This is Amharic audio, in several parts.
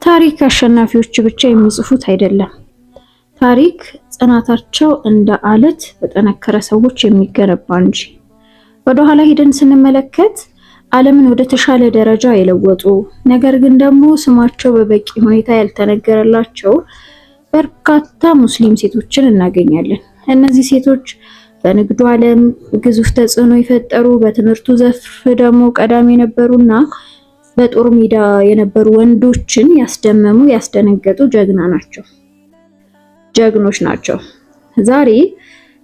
ታሪክ አሸናፊዎች ብቻ የሚጽፉት አይደለም። ታሪክ ጽናታቸው እንደ አለት በጠነከረ ሰዎች የሚገነባ እንጂ። ወደኋላ ሄደን ስንመለከት ዓለምን ወደ ተሻለ ደረጃ የለወጡ ነገር ግን ደግሞ ስማቸው በበቂ ሁኔታ ያልተነገረላቸው በርካታ ሙስሊም ሴቶችን እናገኛለን። እነዚህ ሴቶች በንግዱ ዓለም ግዙፍ ተጽዕኖ የፈጠሩ፣ በትምህርቱ ዘርፍ ደግሞ ቀዳሚ የነበሩና በጦር ሜዳ የነበሩ ወንዶችን ያስደመሙ ያስደነገጡ ጀግኖች ናቸው። ዛሬ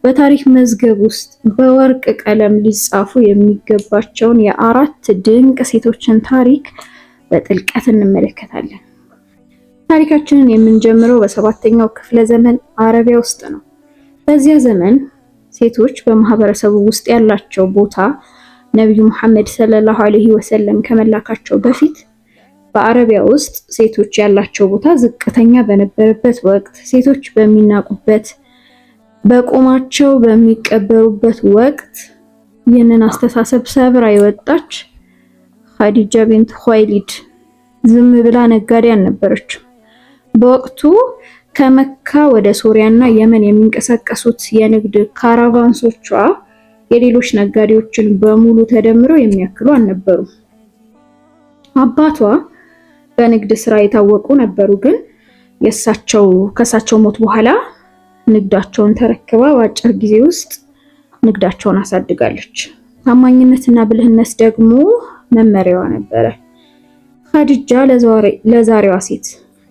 በታሪክ መዝገብ ውስጥ በወርቅ ቀለም ሊጻፉ የሚገባቸውን የአራት ድንቅ ሴቶችን ታሪክ በጥልቀት እንመለከታለን። ታሪካችንን የምንጀምረው በሰባተኛው ክፍለ ዘመን አረቢያ ውስጥ ነው። በዚያ ዘመን ሴቶች በማህበረሰቡ ውስጥ ያላቸው ቦታ ነብዩ መሐመድ ሰለላሁ ዐለይሂ ወሰለም ከመላካቸው በፊት በአረቢያ ውስጥ ሴቶች ያላቸው ቦታ ዝቅተኛ በነበረበት ወቅት፣ ሴቶች በሚናቁበት፣ በቁማቸው በሚቀበሩበት ወቅት ይህንን አስተሳሰብ ሰብራ የወጣች ኻዲጃ ቢንት ኹወይሊድ ዝም ብላ ነጋዴ አልነበረችም። በወቅቱ ከመካ ወደ ሶሪያና የመን የሚንቀሳቀሱት የንግድ ካራቫንሶቿ የሌሎች ነጋዴዎችን በሙሉ ተደምረው የሚያክሉ አልነበሩም። አባቷ በንግድ ስራ የታወቁ ነበሩ፣ ግን ከእሳቸው ሞት በኋላ ንግዳቸውን ተረክባ በአጭር ጊዜ ውስጥ ንግዳቸውን አሳድጋለች። ታማኝነትና ብልህነት ደግሞ መመሪያዋ ነበረ። ኻዲጃ ለዛሬዋ ሴት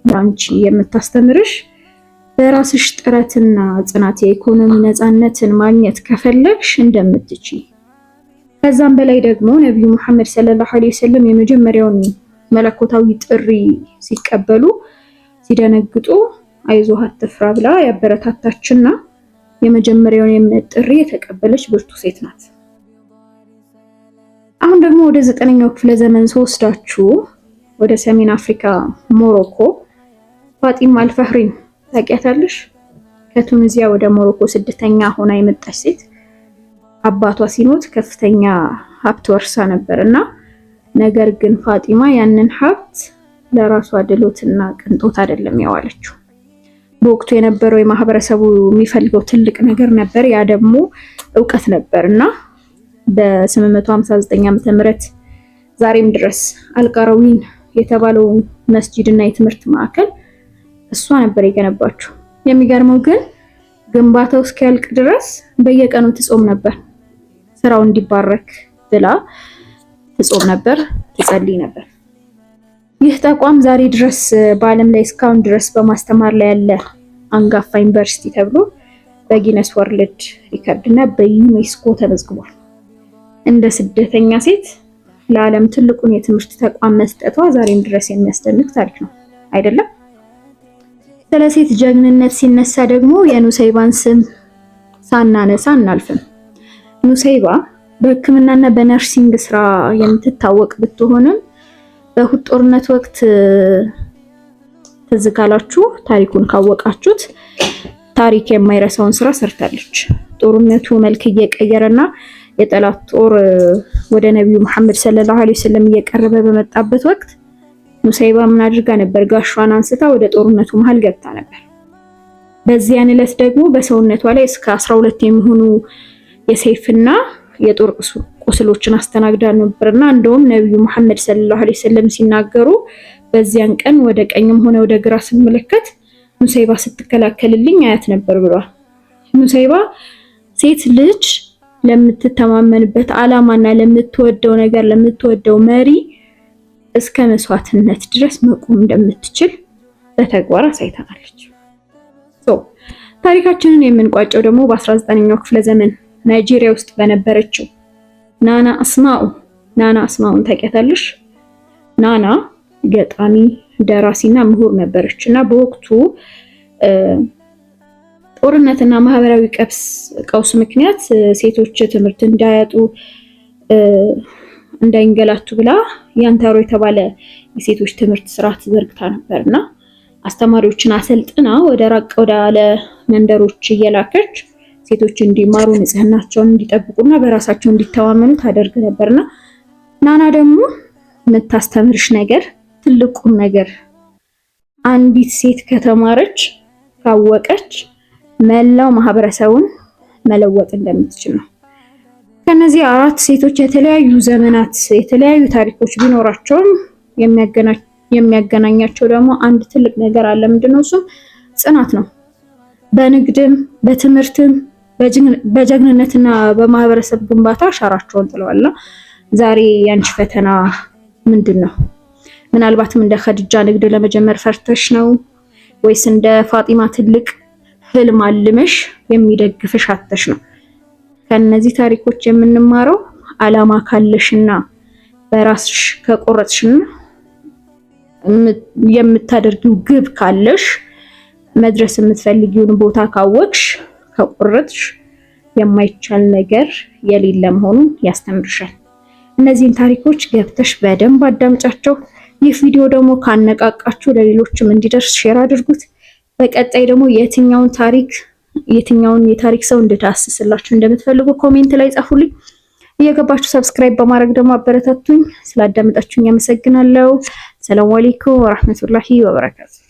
ላንቺ የምታስተምርሽ በራስሽ ጥረትና ጽናት የኢኮኖሚ ነፃነትን ማግኘት ከፈለግሽ እንደምትችይ፣ ከዛም በላይ ደግሞ ነብዩ መሐመድ ሰለላሁ ዐለይሂ ወሰለም የመጀመሪያውን መለኮታዊ ጥሪ ሲቀበሉ ሲደነግጡ አይዞህ አትፍራ ብላ ያበረታታችና የመጀመሪያውን የእምነት ጥሪ የተቀበለች ብርቱ ሴት ናት። አሁን ደግሞ ወደ 9ኛው ክፍለ ዘመን ስወስዳችሁ ወደ ሰሜን አፍሪካ ሞሮኮ ፋጢማ አልፋህሪን ታውቂያታለሽ? ከቱኒዚያ ወደ ሞሮኮ ስደተኛ ሆና የመጣች ሴት አባቷ ሲሞት ከፍተኛ ሀብት ወርሳ ነበርና ነገር ግን ፋጢማ ያንን ሀብት ለራሷ ድሎትና ቅንጦት አይደለም ያዋለችው። በወቅቱ የነበረው የማህበረሰቡ የሚፈልገው ትልቅ ነገር ነበር፣ ያ ደግሞ ዕውቀት ነበርና በ859 ዓ.ም ዛሬም ድረስ አልቃራዊን የተባለው መስጂድና የትምህርት ማዕከል እሷ ነበር የገነባችው። የሚገርመው ግን ግንባታው እስኪያልቅ ድረስ በየቀኑ ትጾም ነበር። ስራው እንዲባረክ ብላ ትጾም ነበር፣ ትጸልይ ነበር። ይህ ተቋም ዛሬ ድረስ በዓለም ላይ እስካሁን ድረስ በማስተማር ላይ ያለ አንጋፋ ዩኒቨርሲቲ ተብሎ በጊነስ ወርልድ ሪከርድ እና በዩኔስኮ ተመዝግቧል። እንደ ስደተኛ ሴት ለዓለም ትልቁን የትምህርት ተቋም መስጠቷ ዛሬም ድረስ የሚያስደንቅ ታሪክ ነው አይደለም? ስለ ሴት ጀግንነት ሲነሳ ደግሞ የኑሰይባን ስም ሳናነሳ እናልፍም። ኑሰይባ በሕክምናና በነርሲንግ ስራ የምትታወቅ ብትሆንም በኡሁድ ጦርነት ወቅት ትዝ ካላችሁ ታሪኩን ካወቃችሁት ታሪክ የማይረሳውን ስራ ሰርታለች። ጦርነቱ መልክ እየቀየረና የጠላት ጦር ወደ ነብዩ መሐመድ ሰለላሁ ዐለይሂ ወሰለም እየቀረበ በመጣበት ወቅት ኑሰይባ ምን አድርጋ ነበር? ጋሻዋን አንስታ ወደ ጦርነቱ መሃል ገብታ ነበር። በዚያን ዕለት ደግሞ በሰውነቷ ላይ እስከ 12 የሚሆኑ የሰይፍና የጦር ቁስሎችን አስተናግዳ ነበርና እንደውም ነብዩ መሐመድ ሰለላሁ ዐለይሂ ወሰለም ሲናገሩ በዚያን ቀን ወደ ቀኝም ሆነ ወደ ግራ ስንመለከት ኑሰይባ ስትከላከልልኝ አያት ነበር ብሏል። ኑሰይባ ሴት ልጅ ለምትተማመንበት ዓላማና ለምትወደው ነገር ለምትወደው መሪ እስከ መስዋዕትነት ድረስ መቆም እንደምትችል በተግባር አሳይታናለች። ታሪካችንን የምንቋጨው ደግሞ በ19ኛው ክፍለ ዘመን ናይጄሪያ ውስጥ በነበረችው ናና አስማኡን ታውቂያታለሽ? ናና ገጣሚ፣ ደራሲና ምሁር ነበረች እና በወቅቱ ጦርነትና ማህበራዊ ቀውስ ምክንያት ሴቶች ትምህርት እንዳያጡ እንዳይንገላቱ ብላ ያንታሮ የተባለ የሴቶች ትምህርት ስርዓት ዘርግታ ነበርና አስተማሪዎችን አሰልጥና ወደ ራቅ ወዳለ መንደሮች እየላከች ሴቶች እንዲማሩ ንጽህናቸውን እንዲጠብቁና በራሳቸው እንዲተማመኑ ታደርግ ነበርና ናና ደግሞ የምታስተምርሽ ነገር ትልቁም ነገር አንዲት ሴት ከተማረች ካወቀች መላው ማህበረሰቡን መለወጥ እንደምትችል ነው። ከነዚህ 4 ሴቶች የተለያዩ ዘመናት የተለያዩ ታሪኮች ቢኖራቸውም የሚያገናኛቸው ደግሞ አንድ ትልቅ ነገር አለ። ምንድነው እሱም? ጽናት ነው። በንግድም በትምህርትም በጀግንነትና በማህበረሰብ ግንባታ አሻራቸውን ጥለዋል። ዛሬ ያንቺ ፈተና ምንድነው? ምናልባትም እንደ ኸዲጃ ንግድ ለመጀመር ፈርተሽ ነው ወይስ እንደ ፋጢማ ትልቅ ህልም አልመሽ የሚደግፍሽ አጥተሽ ነው? ከነዚህ ታሪኮች የምንማረው አላማ ካለሽና በራስሽ ከቆረጥሽና የምታደርጊው ግብ ካለሽ መድረስ የምትፈልጊውን ቦታ ካወቅሽ ከቆረጥሽ የማይቻል ነገር የሌለ መሆኑን ያስተምርሻል። እነዚህን ታሪኮች ገብተሽ በደንብ አዳምጫቸው። ይህ ቪዲዮ ደግሞ ካነቃቃችሁ ለሌሎችም እንዲደርስ ሼር አድርጉት። በቀጣይ ደግሞ የትኛውን የታሪክ ሰው እንድዳስስላችሁ እንደምትፈልጉ ኮሜንት ላይ ጻፉልኝ። እየገባችሁ ሰብስክራይብ በማድረግ ደግሞ አበረታቱኝ። ስላዳመጣችሁኝ አመሰግናለሁ። ሰላም አለይኩም ወራህመቱላሂ ወበረካቱ።